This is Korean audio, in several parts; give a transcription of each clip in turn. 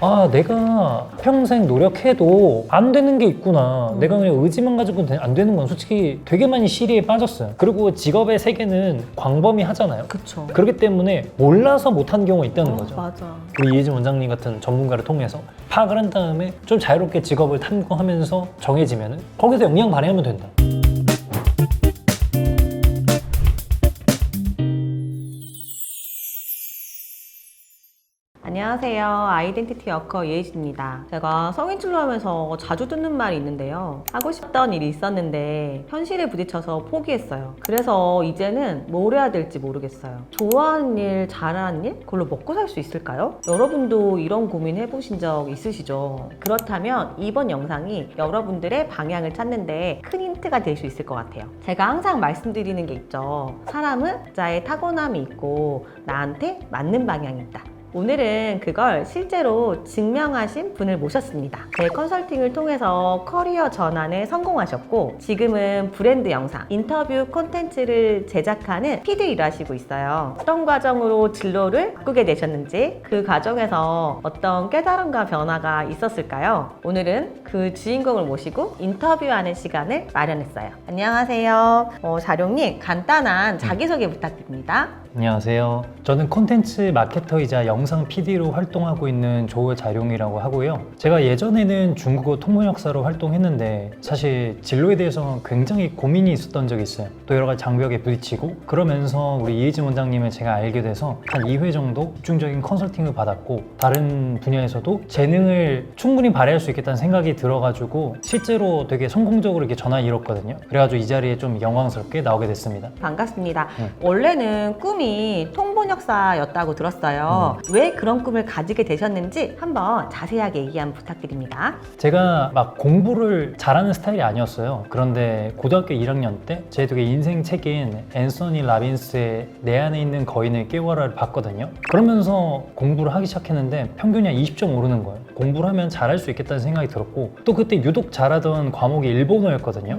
아, 내가 평생 노력해도 안 되는 게 있구나. 내가 그냥 의지만 가지고는 안 되는 건 솔직히 되게 많이 시리에 빠졌어요. 그리고 직업의 세계는 광범위하잖아요. 그쵸. 그렇기 때문에 몰라서 못한 경우가 있다는 거죠. 맞아. 우리 이혜진 원장님 같은 전문가를 통해서 파악을 한 다음에 좀 자유롭게 직업을 탐구하면서 정해지면 거기서 역량 발휘하면 된다. 안녕하세요. 아이덴티티 워커 이혜진입니다. 제가 성인 진로하면서 자주 듣는 말이 있는데요. 하고 싶던 일이 있었는데 현실에 부딪혀서 포기했어요. 그래서 이제는 뭘 해야 될지 모르겠어요. 좋아하는 일, 잘하는 일? 그걸로 먹고 살 수 있을까요? 여러분도 이런 고민 해보신 적 있으시죠? 그렇다면 이번 영상이 여러분들의 방향을 찾는데 큰 힌트가 될 수 있을 것 같아요. 제가 항상 말씀드리는 게 있죠. 사람은 각자의 타고남이 있고 나한테 맞는 방향이 있다. 오늘은 그걸 실제로 증명하신 분을 모셨습니다. 제 컨설팅을 통해서 커리어 전환에 성공하셨고 지금은 브랜드 영상, 인터뷰 콘텐츠를 제작하는 PD 일을 하시고 있어요. 어떤 과정으로 진로를 바꾸게 되셨는지 그 과정에서 어떤 깨달음과 변화가 있었을까요? 오늘은 그 주인공을 모시고 인터뷰하는 시간을 마련했어요. 안녕하세요. 자룡님, 간단한 자기소개 부탁드립니다. 안녕하세요. 저는 콘텐츠 마케터이자 영상 PD로 활동하고 있는 조자룡이라고 하고요. 제가 예전에는 중국어 통번역사로 활동했는데 사실 진로에 대해서 굉장히 고민이 있었던 적이 있어요. 또 여러 가지 장벽에 부딪히고 그러면서 우리 이혜진 원장님을 제가 알게 돼서 한 2회 정도 집중적인 컨설팅을 받았고 다른 분야에서도 재능을 충분히 발휘할 수 있겠다는 생각이 들어가지고 실제로 되게 성공적으로 이렇게 전환이 이뤘거든요. 그래가지고 이 자리에 좀 영광스럽게 나오게 됐습니다. 반갑습니다. 원래는 꿈이 통번역사였다고 들었어요. 왜 그런 꿈을 가지게 되셨는지 한번 자세하게 얘기 한번 부탁드립니다. 제가 막 공부를 잘하는 스타일이 아니었어요. 그런데 고등학교 1학년 때 제 되게 인생 책인 앤서니 라빈스의 내 안에 있는 거인을 깨워라를 봤거든요. 그러면서 공부를 하기 시작했는데 평균이 한 20점 오르는 거예요. 공부를 하면 잘할 수 있겠다는 생각이 들었고 또 그때 유독 잘하던 과목이 일본어였거든요.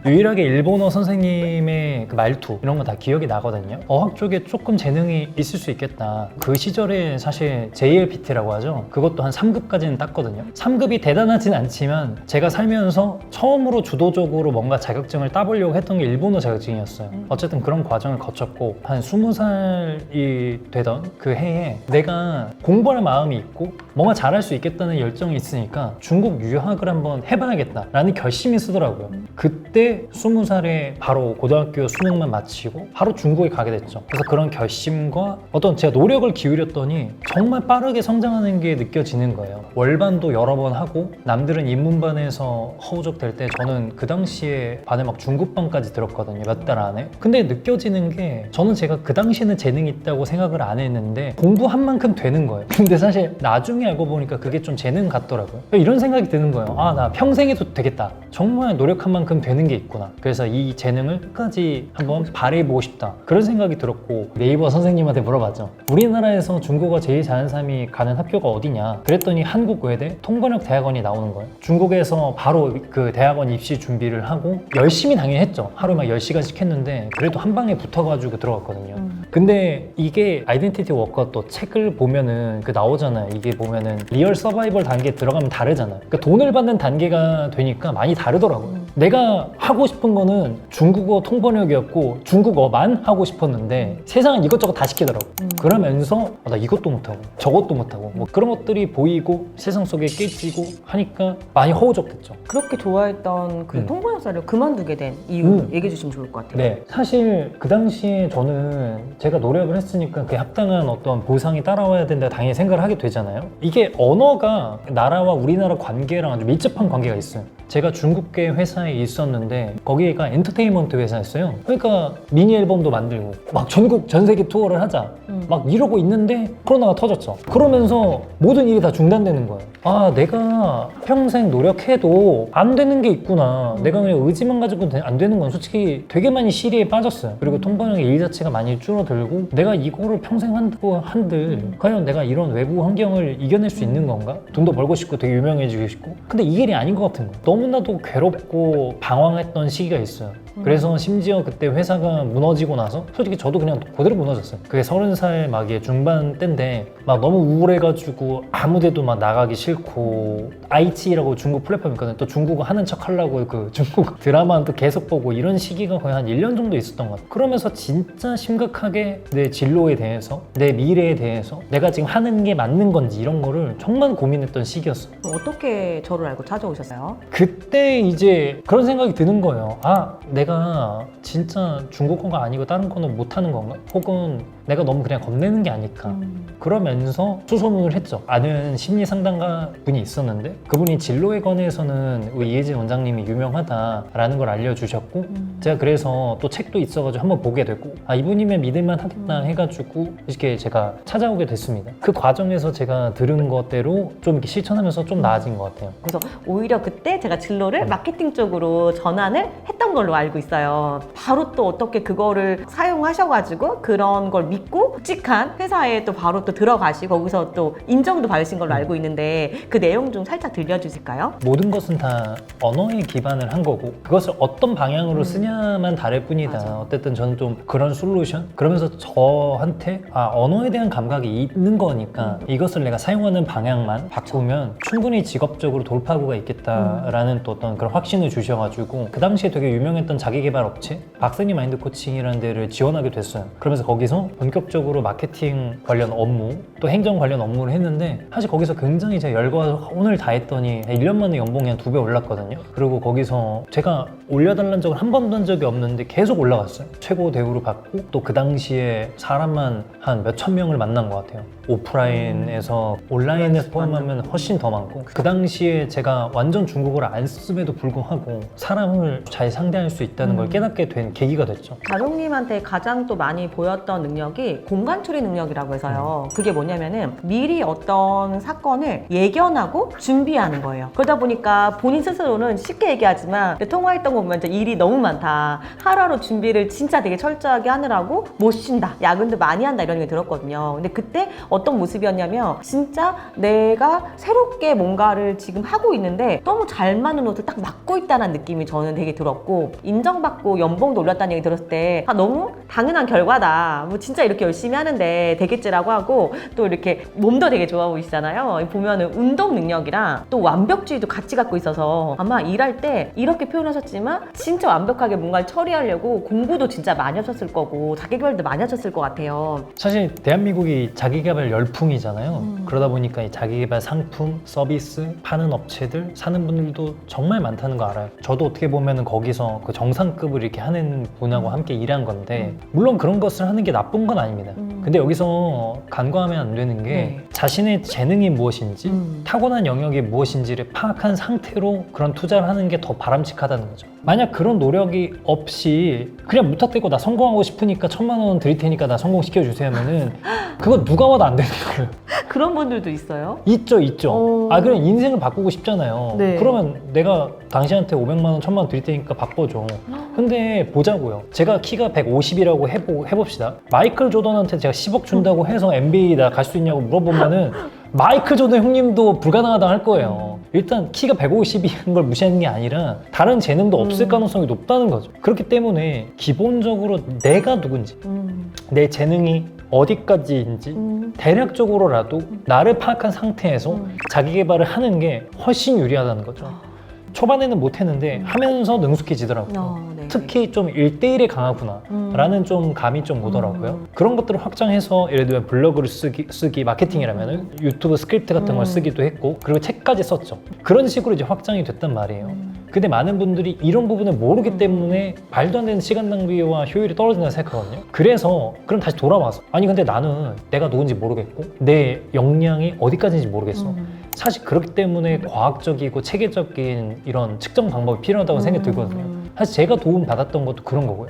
유일하게 일본어 선생님의 그 말투 이런 거 다 기억이 나거든요. 어학 쪽에 조금 재능이 있을 수 있겠다. 그 시절에 사실 JLPT라고 하죠. 그것도 한 3급까지는 땄거든요. 3급이 대단하진 않지만 제가 살면서 처음으로 주도적으로 뭔가 자격증을 따보려고 했던 게 일본어 자격증이었어요. 어쨌든 그런 과정을 거쳤고 한 20살이 되던 그 해에 내가 공부할 마음이 있고 뭔가 잘할 수 있겠다는 열정이 있으니까 중국 유학을 한번 해봐야겠다라는 결심이 쓰더라고요. 그때 20살에 바로 고등학교 수능만 마치고 바로 중국에 가게 됐죠. 그래서 그런 결심과 어떤 제가 노력을 기울였더니 정말 빠르게 성장하는 게 느껴지는 거예요. 월반도 여러 번 하고 남들은 인문반에서 허우적될 때 저는 그 당시에 반을 막 중급반까지 들었거든요. 몇 달 안에. 근데 느껴지는 게 저는 제가 그 당시에는 재능이 있다고 생각을 안 했는데 공부한 만큼 되는 거예요. 근데 사실 나중에 알고 보니까 그게 좀 재능 같더라고요. 이런 생각이 드는 거예요. 아, 나 평생 해도 되겠다. 정말 노력한 만큼 되는 게 있구나. 그래서 이 재능을 끝까지 한번 발휘해보고 싶다. 그런 생각이 들었고 네이버 선생님한테 물어봤죠. 우리나라에서 중국어 제일 잘하는 사람이 가는 학교가 어디냐? 그랬더니 한국외대 통번역 대학원이 나오는 거예요. 중국에서 바로 그 대학원 입시 준비를 하고 열심히 당연히 했죠. 하루에 막 10시간씩 했는데 그래도 한 방에 붙어가지고 들어갔거든요. 근데 이게 아이덴티티 워커 또 책을 보면은 그 나오잖아요. 이게 보면은 리얼 서바이벌 단계에 들어가면 다르잖아요. 그러니까 돈을 받는 단계가 되니까 많이 다르더라고요. 내가 하고 싶은 거는 중국어 통번역이었고 중국어만 하고 싶었는데 세상은 이것저것 다 시키더라고. 그러면서 나 이것도 못하고 저것도 못하고 뭐 그런 것들이 보이고 세상 속에 깨지고 하니까 많이 허우적댔죠. 그렇게 좋아했던 그 통번역사를 그만두게 된 이유 얘기해 주시면 좋을 것 같아요. 네, 사실 그 당시에 저는 제가 노력을 했으니까 그 합당한 어떤 보상이 따라와야 된다 당연히 생각을 하게 되잖아요. 이게 언어가 나라와 우리나라 관계랑 아주 밀접한 관계가 있어요. 제가 중국계 회사에 있었는데 거기가 엔터테인먼트 회사였어요. 그러니까 미니 앨범도 만들고 막 전국 전 세계 투어를 하자 막 이러고 있는데 코로나가 터졌죠. 그러면서 모든 일이 다 중단되는 거예요. 아, 내가 평생 노력해도 안 되는 게 있구나. 내가 그냥 의지만 가지고는 안 되는 건 솔직히 되게 많이 시리에 빠졌어요. 그리고 통번역의 일 자체가 많이 줄어들고 내가 이거를 평생 한다고 한들 과연 내가 이런 외부 환경을 이겨낼 수 있는 건가? 돈도 벌고 싶고 되게 유명해지고 싶고 근데 이 길이 아닌 것 같은 거예요. 너무나도 괴롭고 방황했던 시기가 있어요. 그래서 심지어 그때 회사가 무너지고 나서 솔직히 저도 그냥 그대로 무너졌어요. 그게 30살 막의 중반 때인데 막 너무 우울해가지고 아무데도 막 나가기 싫고 아이치라고 중국 플랫폼 있거든요. 또 중국어 하는 척 하려고 그 중국 드라마 또 계속 보고 이런 시기가 거의 한 1년 정도 있었던 것 같아요. 그러면서 진짜 심각하게 내 진로에 대해서 내 미래에 대해서 내가 지금 하는 게 맞는 건지 이런 거를 정말 고민했던 시기였어요. 어떻게 저를 알고 찾아오셨어요? 그때 이제 그런 생각이 드는 거예요. 아, 내가 진짜 중국어가 아니고 다른 거는 못하는 건가? 혹은 내가 너무 그냥 겁내는 게 아닐까? 그러면서 수소문을 했죠. 아는 심리 상담가 분이 있었는데 그분이 진로에 관해서는 우리 이혜진 원장님이 유명하다라는 걸 알려주셨고 제가 그래서 또 책도 있어가지고 한번 보게 되고 아, 이분이면 믿을만 하겠다 해가지고 이렇게 제가 찾아오게 됐습니다. 그 과정에서 제가 들은 것대로 좀 이렇게 실천하면서 좀 나아진 것 같아요. 그래서 오히려 그때 제가 진로를 마케팅 쪽으로 전환을 했던 걸로 알고 있어요. 바로 또 어떻게 그거를 사용하셔가지고 그런 걸 믿고 묵직한 회사에 또 바로 또 들어가시고 거기서 또 인정도 받으신 걸로 알고 있는데 그 내용 좀 살짝 들려주실까요? 모든 것은 다 언어에 기반을 한 거고 그것을 어떤 방향으로 쓰냐만 다를 뿐이다. 맞아. 어쨌든 저는 좀 그런 솔루션 그러면서 저한테 아, 언어에 대한 감각이 있는 거니까 이것을 내가 사용하는 방향만 바꾸면 충분히 직업적으로 돌파구가 있겠다라는 또 어떤 그런 확신을 주셔가지고 그 당시에 되게 유명했던 자기개발 업체 박사님 마인드 코칭이라는 데를 지원하게 됐어요. 그러면서 거기서 본격적으로 마케팅 관련 업무 또 행정 관련 업무를 했는데 사실 거기서 굉장히 제가 열과 혼을 다했더니 1년 만에 연봉이 한 2배 올랐거든요. 그리고 거기서 제가 올려달라는 적을 한 번도 한 적이 없는데 계속 올라갔어요. 최고 대우를 받고 또 그 당시에 사람만 한 몇천 명을 만난 것 같아요. 오프라인에서 온라인에서 포함하면 훨씬 더 많고 그 당시에 제가 완전 중국어를 안 썼음에도 불구하고 사람을 잘 상대할 수 있다는 걸 깨닫게 된 계기가 됐죠. 가족님한테 가장 또 많이 보였던 능력이 공간 처리 능력이라고 해서요. 그게 뭐냐면은 미리 어떤 사건을 예견하고 준비하는 거예요. 그러다 보니까 본인 스스로는 쉽게 얘기하지만 통화했던 거 보면 진짜 일이 너무 많다. 하루하루 준비를 진짜 되게 철저하게 하느라고 못 쉰다. 야근도 많이 한다 이런 얘기 들었거든요. 근데 그때 어떤 모습이었냐면 진짜 내가 새롭게 뭔가를 지금 하고 있는데 너무 잘 맞는 옷을 딱 맡고 있다는 느낌이 저는 되게 들었고 인정받고 연봉도 올렸다는 얘기 들었을 때 아, 너무 당연한 결과다. 뭐 진짜 이렇게 열심히 하는데 되겠지라고 하고 또 이렇게 몸도 되게 좋아 보이시잖아요. 보면은 운동 능력이랑 또 완벽주의도 같이 갖고 있어서 아마 일할 때 이렇게 표현하셨지만 진짜 완벽하게 뭔가를 처리하려고 공부도 진짜 많이 하셨을 거고 자기개발도 많이 하셨을 것 같아요. 사실 대한민국이 자기개발 열풍이잖아요. 그러다 보니까 이 자기개발 상품, 서비스 파는 업체들, 사는 분들도 정말 많다는 거 알아요. 저도 어떻게 보면 거기서 그 정상급을 이렇게 하는 분하고 함께 일한 건데 물론 그런 것을 하는 게 나쁜 건 아닙니다. 근데 여기서 간과하면 안 되는 게 네. 자신의 재능이 무엇인지 타고난 영역이 무엇인지를 파악한 상태로 그런 투자를 하는 게 더 바람직하다는 거죠. 만약 그런 노력이 없이 그냥 무턱대고 나 성공하고 싶으니까 1,000만 원 드릴 테니까 나 성공시켜 주세요 하면은 그거 누가 와도 안 되는 거예요. 그런 분들도 있어요? 있죠. 아, 그럼 인생을 바꾸고 싶잖아요. 네. 그러면 내가 당신한테 500만 원, 1,000만 원 드릴 테니까 바꿔줘. 근데 보자고요. 제가 키가 150이라고 해봅시다. 마이클 조던한테 제가 10억 준다고 해서 NBA 나 갈 수 있냐고 물어보면은 마이클 조던 형님도 불가능하다 할 거예요. 일단 키가 150인 걸 무시하는 게 아니라 다른 재능도 없을 가능성이 높다는 거죠. 그렇기 때문에 기본적으로 내가 누군지 내 재능이 어디까지인지 대략적으로라도 나를 파악한 상태에서 자기 개발을 하는 게 훨씬 유리하다는 거죠. 초반에는 못했는데 하면서 능숙해지더라고요. 네. 특히 좀 1대1에 강하구나 라는 좀 감이 좀 오더라고요. 그런 것들을 확장해서 예를 들면 블로그를 쓰기 마케팅이라면 유튜브 스크립트 같은 걸 쓰기도 했고 그리고 책까지 썼죠. 그런 식으로 이제 확장이 됐단 말이에요. 근데 많은 분들이 이런 부분을 모르기 때문에 말도 안 되는 시간 낭비와 효율이 떨어진다고 생각하거든요. 그래서 그럼 다시 돌아와서 아니 근데 나는 내가 누군지 모르겠고 내 역량이 어디까지인지 모르겠어. 사실 그렇기 때문에 과학적이고 체계적인 이런 측정 방법이 필요하다고 생각이 들거든요. 사실 제가 도움 받았던 것도 그런 거고요.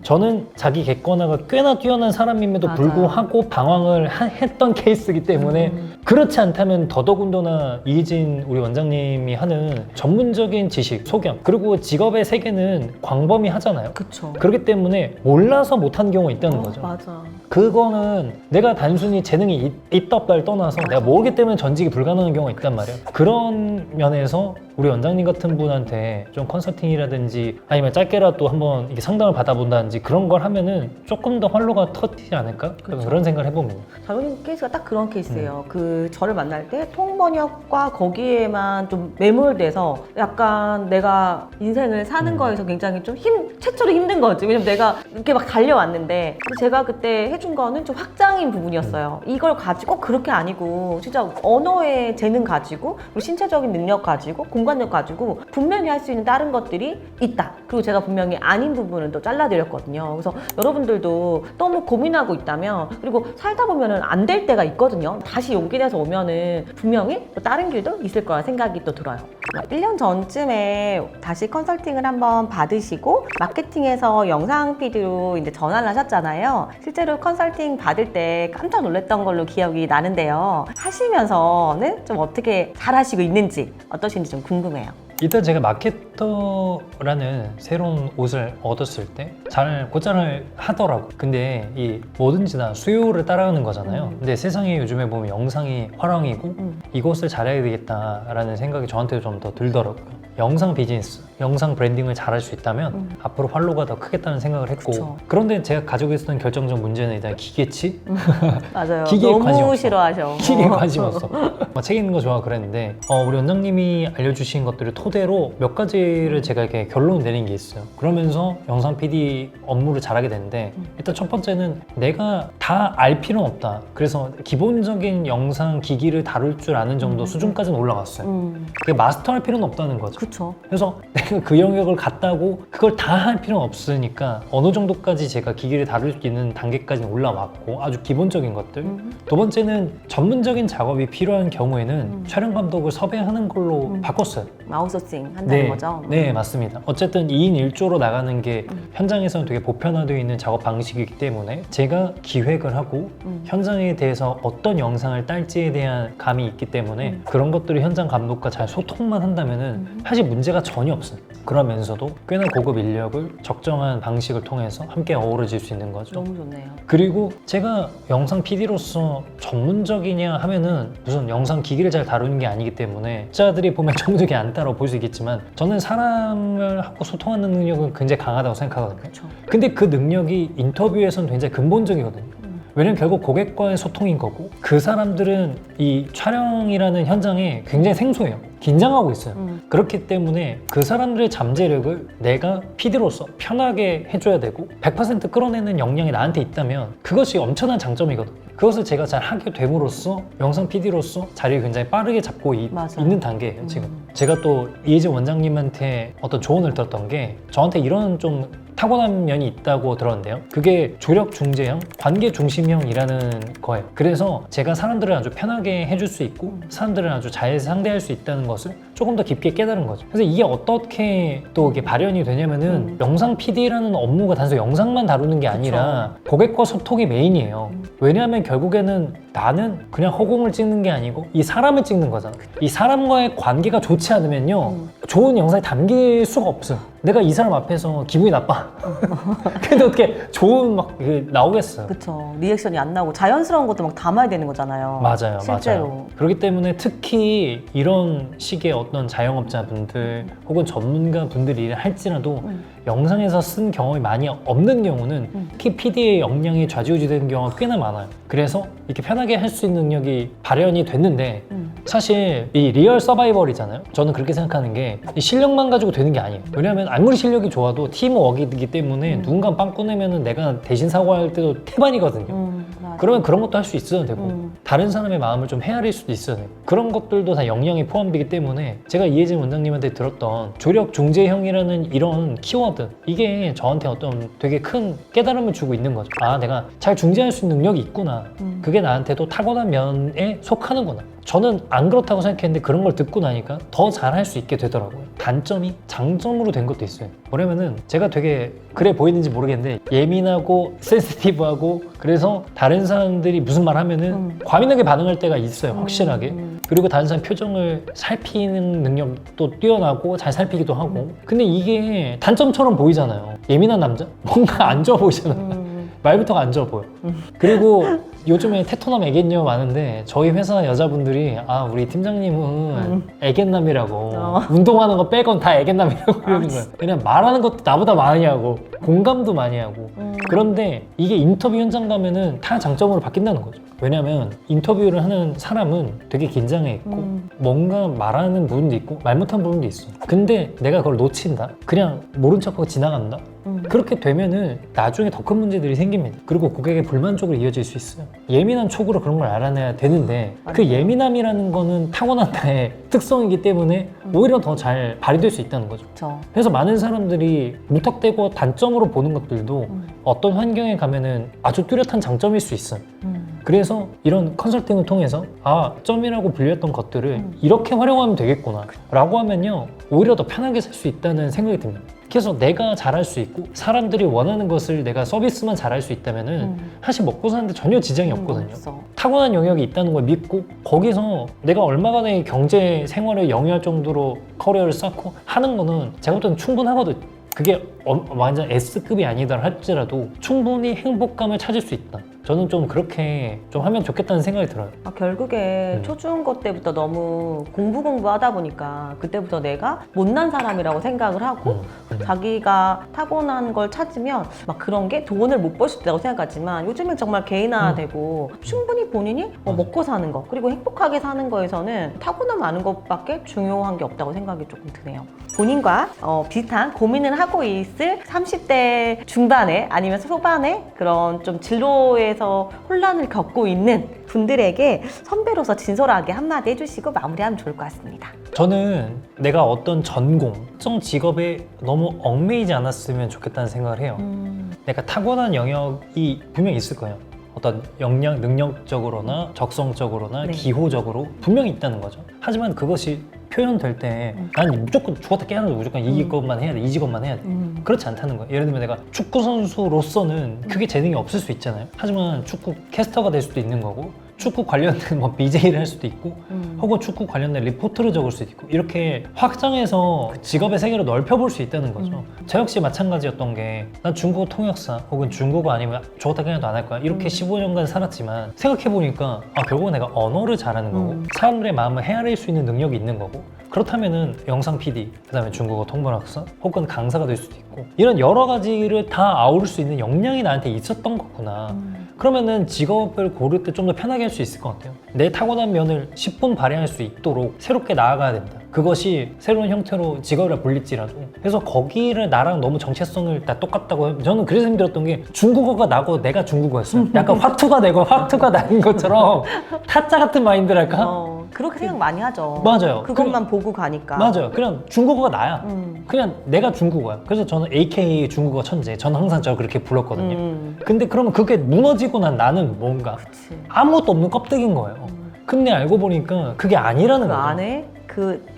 저는 자기 객관화가 꽤나 뛰어난 사람임에도 맞아. 불구하고 방황을 했던 케이스이기 때문에 그렇지 않다면 더더군다나 이혜진 우리 원장님이 하는 전문적인 지식, 소견 그리고 직업의 세계는 광범위하잖아요. 그쵸. 그렇기 때문에 몰라서 못한 경우가 있다는 거죠. 맞아. 그거는 내가 단순히 재능이 있다 없다를 떠나서 내가 모르기 때문에 전직이 불가능한 경우가 있단 말이에요. 그런 면에서 우리 원장님 같은 분한테 좀 컨설팅이라든지 아니면 짧게라도 한번 이게 상담을 받아본다든지 그런 걸 하면은 조금 더 활로가 터지지 않을까? 그렇죠. 그런 생각을 해봅니다. 장모님 케이스가 딱 그런 케이스예요. 그 저를 만날 때 통번역과 거기에만 좀 매몰돼서 약간 내가 인생을 사는 거에서 굉장히 좀 최초로 힘든 거지. 왜냐면 내가 이렇게 막 달려왔는데 근데 제가 그때 해준 거는 좀 확장인 부분이었어요. 이걸 가지고 그렇게 아니고 진짜 언어의 재능 가지고 그리고 신체적인 능력 가지고 공간력 가지고 분명히 할 수 있는 다른 것들이 있다. 그리고 제가 분명히 아닌 부분은 또 잘라드렸거든요. 그래서 여러분들도 너무 고민하고 있다면 그리고 살다 보면은 안 될 때가 있거든요. 다시 용기 내서 오면은 분명히 또 다른 길도 있을 거라 생각이 또 들어요. 1년 전쯤에 다시 컨설팅을 한번 받으시고 마케팅에서 영상 PD로 이제 전환을 하셨잖아요. 실제로 컨설팅 받을 때 깜짝 놀랐던 걸로 기억이 나는데요. 하시면서는 좀 어떻게 잘하시고 있는지 어떠신지 좀 궁금해요. 일단 제가 마케터라는 새로운 옷을 얻었을 때 잘 곧잘 하더라고. 근데 이 뭐든지 다 수요를 따라가는 거잖아요. 근데 세상에 요즘에 보면 영상이 화랑이고 이것을 잘해야 되겠다라는 생각이 저한테도 좀 더 들더라고요. 영상 비즈니스, 영상 브랜딩을 잘할 수 있다면 앞으로 활로가 더 크겠다는 생각을 했고 그쵸. 그런데 제가 가지고 있었던 결정적 문제는 일단 기계치? 맞아요. 기계에 관심 너무 없어. 싫어하셔. 기계에 관심 없어. 책 읽는 거 좋아 그랬는데 우리 원장님이 알려주신 것들을 토대로 몇 가지를 제가 이렇게 결론 내린 게 있어요. 그러면서 영상 PD 업무를 잘하게 됐는데 일단 첫 번째는 내가 다 알 필요는 없다. 그래서 기본적인 영상 기기를 다룰 줄 아는 정도 수준까지는 올라갔어요. 그게 마스터할 필요는 없다는 거죠. 그쵸. 그래서 내가 그 영역을 갔다고 그걸 다 할 필요는 없으니까 어느 정도까지 제가 기기를 다룰 수 있는 단계까지는 올라왔고 아주 기본적인 것들. 두 번째는 전문적인 작업이 필요한 경우에는 촬영 감독을 섭외하는 걸로 바꿨어요. 아웃소싱 한다는 거죠. 네, 맞습니다. 어쨌든 2인 1조로 나가는 게 현장에서는 되게 보편화되어 있는 작업 방식이기 때문에 제가 기획을 하고 현장에 대해서 어떤 영상을 딸지에 대한 감이 있기 때문에 그런 것들을 현장 감독과 잘 소통만 한다면은 사실 문제가 전혀 없어요. 그러면서도 꽤나 고급 인력을 적정한 방식을 통해서 함께 어우러질 수 있는 거죠. 너무 좋네요. 그리고 제가 영상 PD로서 전문적이냐 하면은 무슨 영상 기기를 잘 다루는 게 아니기 때문에 자들이 보면 전문적이 않다고 볼 수 있겠지만 저는 사람을 하고 소통하는 능력은 굉장히 강하다고 생각하거든요. 그쵸. 근데 그 능력이 인터뷰에서는 굉장히 근본적이거든요. 왜냐면 결국 고객과의 소통인 거고 그 사람들은 이 촬영이라는 현장에 굉장히 생소해요. 긴장하고 있어요. 그렇기 때문에 그 사람들의 잠재력을 내가 PD로서 편하게 해줘야 되고 100% 끌어내는 역량이 나한테 있다면 그것이 엄청난 장점이거든요. 그것을 제가 잘 하게 됨으로써 영상 PD로서 자리를 굉장히 빠르게 잡고 맞아. 있는 단계예요, 지금. 제가 또 이혜진 원장님한테 어떤 조언을 들었던 게 저한테 이런 좀 타고난 면이 있다고 들었는데요. 그게 조력 중재형, 관계 중심형이라는 거예요. 그래서 제가 사람들을 아주 편하게 해줄 수 있고 사람들을 아주 잘 상대할 수 있다는 것을 조금 더 깊게 깨달은 거죠. 그래서 이게 어떻게 또 이게 발현이 되냐면은 영상 PD라는 업무가 단순히 영상만 다루는 게 아니라 고객과 소통이 메인이에요. 왜냐하면 결국에는 나는 그냥 허공을 찍는 게 아니고 이 사람을 찍는 거잖아. 이 사람과의 관계가 좋지 않으면요 좋은 영상이 담길 수가 없어요. 내가 이 사람 앞에서 기분이 나빠. 근데 어떻게 좋은 막 나오겠어요. 그쵸. 리액션이 안 나오고 자연스러운 것도 막 담아야 되는 거잖아요. 맞아요, 실제로. 맞아요. 그렇기 때문에 특히 이런 식의 어떤 자영업자분들 혹은 전문가분들이 일을 할지라도 영상에서 쓴 경험이 많이 없는 경우는 특히 PD의 역량이 좌지우지되는 경우가 꽤나 많아요. 그래서 이렇게 편하게 할 수 있는 능력이 발현이 됐는데 사실 이 리얼 서바이벌이잖아요. 저는 그렇게 생각하는 게 이 실력만 가지고 되는 게 아니에요. 왜냐하면 아무리 실력이 좋아도 팀워크이기 때문에 누군가 빵 꺼내면 내가 대신 사과할 때도 태반이거든요. 맞아. 그러면 그런 것도 할 수 있어도 되고 다른 사람의 마음을 좀 헤아릴 수도 있어야 돼요. 그런 것들도 다 역량이 포함되기 때문에 제가 이혜진 원장님한테 들었던 조력 중재형이라는 이런 키워드 이게 저한테 어떤 되게 큰 깨달음을 주고 있는 거죠. 아, 내가 잘 중재할 수 있는 능력이 있구나. 그게 나한테도 타고난 면에 속하는구나. 저는 안 그렇다고 생각했는데 그런 걸 듣고 나니까 더 잘할 수 있게 되더라고요. 단점이 장점으로 된 것도 있어요. 뭐냐면은 제가 되게 그래 보이는지 모르겠는데 예민하고 센시티브하고 그래서 다른 사람들이 무슨 말 하면은 과민하게 반응할 때가 있어요. 확실하게. 그리고 다른 사람 표정을 살피는 능력도 뛰어나고 잘 살피기도 하고. 근데 이게 단점처럼 보이잖아요. 예민한 남자? 뭔가 안 좋아 보이잖아요. 말부터가 안 좋아 보여. 그리고 요즘에 테토남 애견녀 많은데 저희 회사 여자분들이 아 우리 팀장님은 애견남이라고 운동하는 거 빼곤 다 애견남이라고 이러는 거예요. 그냥 말하는 것도 나보다 많이 하고 공감도 많이 하고 그런데 이게 인터뷰 현장 가면은 다 장점으로 바뀐다는 거죠. 왜냐면 인터뷰를 하는 사람은 되게 긴장해 있고 뭔가 말하는 부분도 있고 말 못한 부분도 있어. 근데 내가 그걸 놓친다? 그냥 모른 척하고 지나간다? 그렇게 되면은 나중에 더 큰 문제들이 생깁니다. 그리고 고객의 불만족으로 이어질 수 있어요. 예민한 촉으로 그런 걸 알아내야 되는데 그 예민함이라는 거는 타고난 나의 특성이기 때문에 오히려 더 잘 발휘될 수 있다는 거죠. 그쵸. 그래서 많은 사람들이 무턱대고 단점으로 보는 것들도 어떤 환경에 가면은 아주 뚜렷한 장점일 수 있어요. 그래서 이런 컨설팅을 통해서 아 점이라고 불렸던 것들을 이렇게 활용하면 되겠구나 라고 하면요 오히려 더 편하게 살 수 있다는 생각이 듭니다. 그래서 내가 잘할 수 있고 사람들이 원하는 것을 내가 서비스만 잘할 수 있다면은 사실 먹고 사는데 전혀 지장이 없거든요. 없어. 타고난 영역이 있다는 걸 믿고 거기서 내가 얼마간의 경제 생활을 영위할 정도로 커리어를 쌓고 하는 거는 제가 볼 때는 충분하거든요. 그게 완전 S급이 아니다 할지라도 충분히 행복감을 찾을 수 있다. 저는 좀 그렇게 좀 하면 좋겠다는 생각이 들어요. 결국에 초중고 때부터 너무 공부하다 보니까 그때부터 내가 못난 사람이라고 생각을 하고 자기가 타고난 걸 찾으면 막 그런 게 돈을 못 벌 수 있다고 생각하지만 요즘엔 정말 개인화되고 충분히 본인이 먹고 사는 거 그리고 행복하게 사는 거에서는 타고난 많은 것밖에 중요한 게 없다고 생각이 조금 드네요. 본인과 비슷한 고민을 하고 있을 30대 중반에 아니면 초반에 그런 좀 진로에서 혼란을 겪고 있는 분들에게 선배로서 진솔하게 한마디 해주시고 마무리하면 좋을 것 같습니다. 저는 내가 어떤 전공, 특정 직업에 너무 얽매이지 않았으면 좋겠다는 생각을 해요. 내가 타고난 영역이 분명히 있을 거예요. 어떤 역량, 능력적으로나 적성적으로나 네. 기호적으로 분명히 있다는 거죠. 하지만 그것이 표현될 때 난 무조건 죽었다 깨어나도 무조건 이 것만 해야 돼, 이 직업만 해야 돼. 그렇지 않다는 거예요. 예를 들면 내가 축구 선수로서는 그게 재능이 없을 수 있잖아요. 하지만 축구 캐스터가 될 수도 있는 거고 축구 관련된 뭐 BJ를 할 수도 있고 혹은 축구 관련된 리포트를 적을 수도 있고 이렇게 확장해서 직업의 세계를 넓혀볼 수 있다는 거죠. 저 역시 마찬가지였던 게 난 중국어 통역사 혹은 중국어 아니면 죽었다 깨어나도 안 할 거야 이렇게 15년간 살았지만 생각해보니까 결국은 내가 언어를 잘하는 거고 사람들의 마음을 헤아릴 수 있는 능력이 있는 거고 그렇다면은 영상 PD, 그다음에 중국어 통번학사 혹은 강사가 될 수도 있고 이런 여러 가지를 다 아우를 수 있는 역량이 나한테 있었던 거구나. 그러면은 직업을 고를 때 좀 더 편하게 할 수 있을 것 같아요. 내 타고난 면을 10분 발휘할 수 있도록 새롭게 나아가야 된다. 그것이 새로운 형태로 직업을 불릴지라도. 그래서 거기를 나랑 너무 정체성을 다 똑같다고 해요. 저는 그래서 힘들었던 게 중국어가 나고 내가 중국어였어요. 약간 화투가 내고 화투가 나인 것처럼 타짜 같은 마인드랄까? 그렇게 생각 많이 하죠. 맞아요. 그것만 보고 가니까. 맞아요. 그냥 중국어가 나야. 그냥 내가 중국어야. 그래서 저는 AK 중국어 천재. 저는 항상 저 그렇게 불렀거든요. 근데 그러면 그게 무너지고 난 나는 뭔가 그치. 아무것도 없는 껍데기인 거예요. 근데 알고 보니까 그게 아니라는 그 거죠. 안에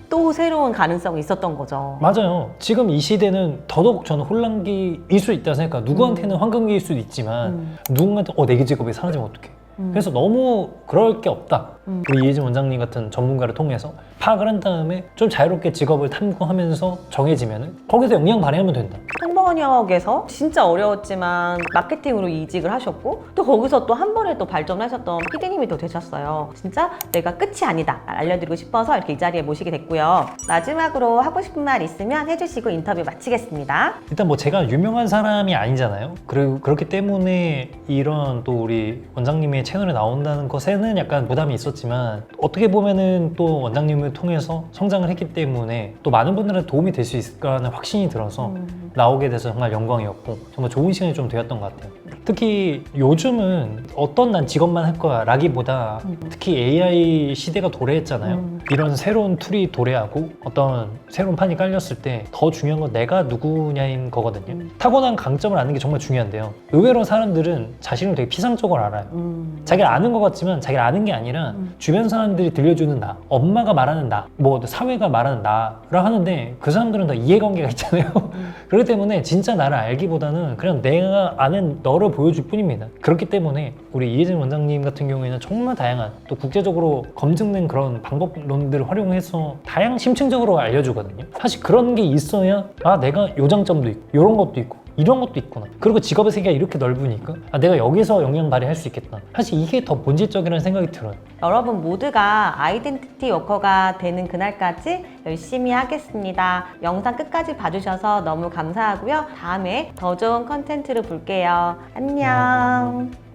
또 새로운 가능성이 있었던 거죠. 맞아요. 지금 이 시대는 더더욱 저는 혼란기일 수 있다고 생각해요. 누구한테는 황금기일 수도 있지만 누군가한테 내 직업이 사라지면 어떡해. 그래서 너무 그럴 게 없다. 우리 이혜진 원장님 같은 전문가를 통해서 파악을 한 다음에 좀 자유롭게 직업을 탐구하면서 정해지면 거기서 역량 발휘하면 된다. 통번역에서 진짜 어려웠지만 마케팅으로 이직을 하셨고 또 거기서 또 한 번에 또 발전을 하셨던 PD님이 또 되셨어요. 진짜 내가 끝이 아니다 알려드리고 싶어서 이렇게 이 자리에 모시게 됐고요. 마지막으로 하고 싶은 말 있으면 해주시고 인터뷰 마치겠습니다. 일단 뭐 제가 유명한 사람이 아니잖아요. 그리고 그렇기 때문에 이런 또 우리 원장님의 채널에 나온다는 것에는 약간 부담이 있었지만 어떻게 보면은 또 원장님을 통해서 성장을 했기 때문에 또 많은 분들한테 도움이 될 수 있을 거라는 확신이 들어서 나오게 돼서 정말 영광이었고 정말 좋은 시간이 좀 되었던 것 같아요. 특히 요즘은 어떤 난 직업만 할 거야 라기보다 특히 AI 시대가 도래했잖아요. 이런 새로운 툴이 도래하고 어떤 새로운 판이 깔렸을 때 더 중요한 건 내가 누구냐인 거거든요. 타고난 강점을 아는 게 정말 중요한데요. 의외로 사람들은 자신을 되게 피상적으로 알아요. 자기를 아는 것 같지만 자기를 아는 게 아니라 주변 사람들이 들려주는 나, 엄마가 말하는 나, 뭐 사회가 말하는 나라 하는데 그 사람들은 다 이해관계가 있잖아요. 그렇기 때문에 진짜 나를 알기보다는 그냥 내가 아는 너를 보여줄 뿐입니다. 그렇기 때문에 우리 이혜진 원장님 같은 경우에는 정말 다양한 또 국제적으로 검증된 그런 방법론들을 활용해서 다양한 심층적으로 알려주거든요. 사실 그런 게 있어야 아 내가 요 장점도 있고 이런 것도 있고 이런 것도 있구나. 그리고 직업의 세계가 이렇게 넓으니까 아, 내가 여기서 영향 발휘할 수 있겠다. 사실 이게 더 본질적이라는 생각이 들어요. 여러분 모두가 아이덴티티 워커가 되는 그날까지 열심히 하겠습니다. 영상 끝까지 봐주셔서 너무 감사하고요. 다음에 더 좋은 컨텐츠로 볼게요. 안녕.